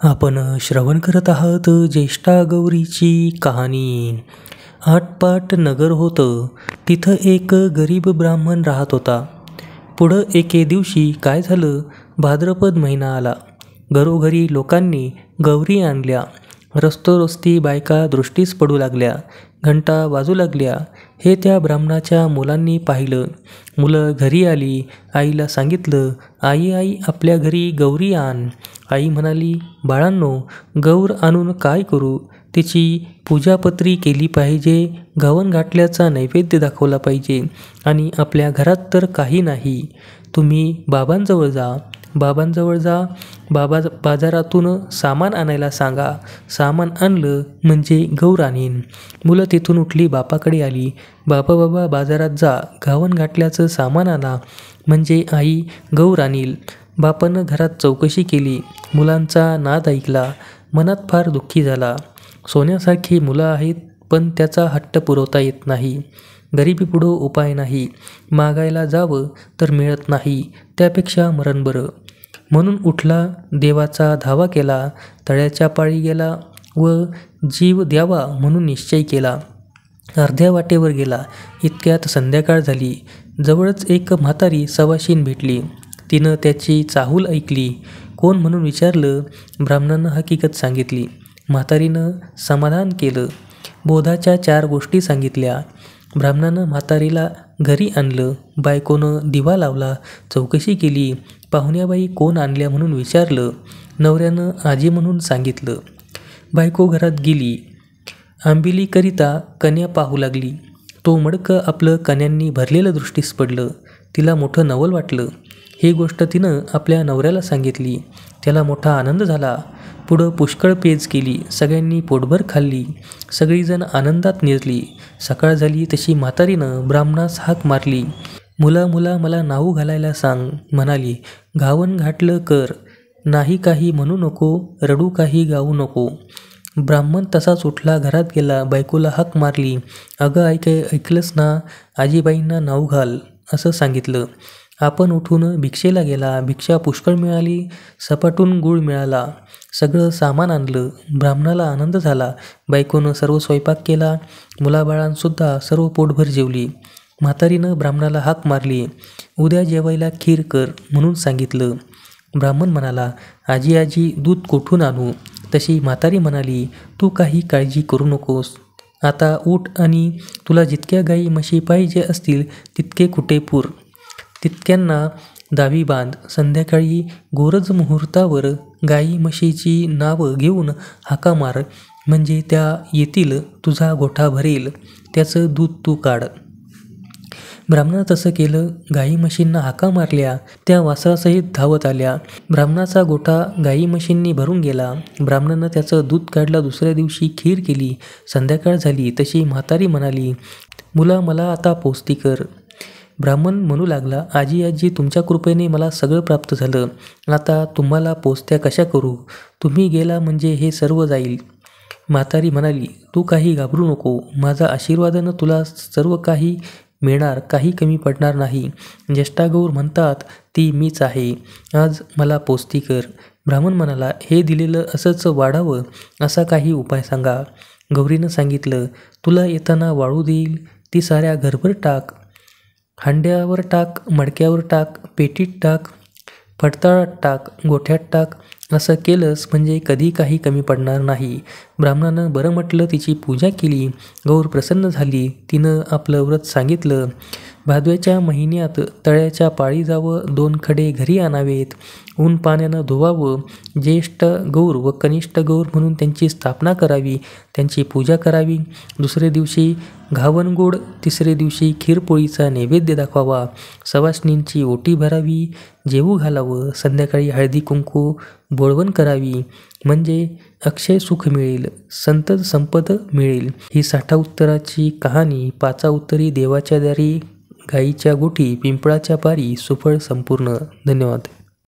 आपण श्रवण करत आहात ज्येष्ठा गौरीची कहाणी. आटपाट नगर होतं. तिथं एक गरीब ब्राह्मण राहत होता. पुढं एके दिवशी काय झालं, भाद्रपद महिना आला. घरोघरी लोकांनी गौरी आणल्या. रस्तोरस्ती बायका दृष्टीस पडू लागल्या. घंटा वाजू लागल्या. हे त्या ब्राह्मणाच्या मुलांनी पाहिलं. मुलं घरी आली. आईला सांगितलं, आई आई आपल्या घरी गौरी आण. आई म्हणाली, बाळांनो, गौर आणून काय करू? तिची पूजापत्री केली पाहिजे, घावन घातल्याचा नैवेद्य दाखवला पाहिजे आणि आपल्या घरात तर काही नाही. तुम्ही बाबांजवळ जा. बाबा बाजारातून सामान आणायला सांगा. सामान आणलं म्हणजे गौर आणीन. मुलं तिथून उठली, बापाकडे आली. बाबा बाजारात जा, घावन घातल्याचं सामान आणा म्हणजे आई गौर आणील. बापानं घरात चौकशी केली. मुलांचा नाद ऐकला. मनात फार दुःखी झाला. सोन्यासारखी मुलं आहेत, पण त्याचा हट्ट पुरवता येत नाही. गरिबीपुढं उपाय नाही. मागायला जावं तर मिळत नाही. त्यापेक्षा मरण बरं. म्हणून उठला, देवाचा धावा केला. तळ्याच्या पाळी गेला व जीव द्यावा म्हणून निश्चय केला. अर्ध्या वाटेवर गेला. इतक्यात संध्याकाळ झाली. जवळच एक म्हातारी सवाशीण भेटली. तिनं त्याची चाहूल ऐकली. कोण म्हणून विचारलं. ब्राह्मणानं हकीकत सांगितली. म्हातारीनं समाधान केलं. बोधाच्या 4 गोष्टी सांगितल्या. ब्राह्मणानं म्हातारीला घरी आणलं. बायकोनं दिवा लावला. चौकशी केली. पाहुण्याबाई कोण आणल्या म्हणून विचारलं. नवऱ्यानं आजी म्हणून सांगितलं. बायको घरात गेली. आंबिलीकरिता कन्या पाहू लागली. तो मडकं आपलं कन्यांनी भरलेलं दृष्टीस पडलं. तिला मोठं नवल वाटलं. ही गोष्ट तिनं आपल्या नवऱ्याला सांगितली. त्याला मोठा आनंद झाला. पुढं पुष्कळ पेज केली. सगळ्यांनी पोटभर खाल्ली. सगळीजण आनंदात निजली. सकाळ झाली तशी म्हातारीनं ब्राह्मणास हाक मारली. मुला मला नाऊ घालायला सांग. म्हणाली, घावन घातलं कर. नाही काही म्हणू नको, रडू काही गाऊ नको. ब्राह्मण तसाच उठला, घरात गेला. बायकोला हाक मारली. अगं ऐकलंस ना, आजीबाईंना नाऊ घाल असं सांगितलं. आपण उठून भिक्षेला गेला. भिक्षा पुष्कळ मिळाली. सपाटून गूळ मिळाला. सगळं सामान आणलं. ब्राह्मणाला आनंद झाला. बायकोनं सर्व स्वयंपाक केला. मुलाबाळांसुद्धा सर्व पोटभर जेवली. म्हातारीनं ब्राह्मणाला हाक मारली. उद्या जेवायला खीर कर म्हणून सांगितलं. ब्राह्मण म्हणाला, आजी दूध कुठून आणू? तशी म्हातारी म्हणाली, तू काही काळजी करू नकोस. आता उठ आणि तुला जितक्या गाई म्हशी पाहिजे असतील तितके कुटे पुर. तितक्यांना दावी बांध. संध्याकाळी गोरज मुहूर्तावर गाई म्हशीची नावं घेऊन हाका मार, म्हणजे त्या येतील. तुझा गोठा भरेल. त्याचं दूध तू काढ. ब्राह्मणानं तसं केलं. गाई म्हशींना हाका मारल्या. त्या वासरासहित धावत आल्या. ब्राह्मणाचा गोठा गाई म्हशींनी भरून गेला. ब्राह्मणानं त्याचं दूध काढलं. दुसऱ्या दिवशी खीर केली. संध्याकाळ झाली तशी म्हातारी म्हणाली, मुला मला आता पोस्ती कर. ब्राह्मण म्हणू लागला, आजी तुमच्या कृपेने मला सगळं प्राप्त झालं. आता तुम्हाला पोस्त्या कशा करू? तुम्ही गेला म्हणजे हे सर्व जाईल. म्हातारी म्हणाली, तू काही घाबरू नको. माझा आशीर्वादानं तुला सर्व काही मिळणार, काही कमी पडणार नाही. ज्येष्ठा गौर म्हणतात ती मीच आहे. आज मला पोस्ती कर. ब्राह्मण म्हणाला, हे दिलेलं असंच वाढावं असा काही उपाय सांगा. गौरीनं सांगितलं, तुला येताना वाळू देईल. ती साऱ्या घरभर टाक. हांड्यावर टाक, मडक्यावर टाक, पेटीत टाक, फडताळात टाक, गोठ्यात टाक. असं केलंस म्हणजे कधी काही कमी पडणार नाही. ब्राह्मणानं बरं म्हटलं. तिची पूजा केली. गौर प्रसन्न झाली. तिनं आपलं व्रत सांगितलं. भादव्याच्या महिन्यात तळ्याच्या पाळी जावं. 2 खडे घरी आणावेत. ऊन पाण्यानं धुवावं. ज्येष्ठ गौर व कनिष्ठ गौर म्हणून त्यांची स्थापना करावी. त्यांची पूजा करावी. दुसरे दिवशी घावनगोड, तिसरे दिवशी खीरपोळीचा नैवेद्य दाखवावा. सवाष्णींची ओटी भरावी. जेवू घालावं. संध्याकाळी हळदी कुंकू बोळवण करावी. म्हणजे अक्षय सुख मिळेल, संतत संपद मिळेल. ही 60 उत्तराची कहाणी. 5 उत्तरी देवाच्या दारी, गाईच्या गोठी, पिंपळाच्या पारी, सुफळ संपूर्ण. धन्यवाद.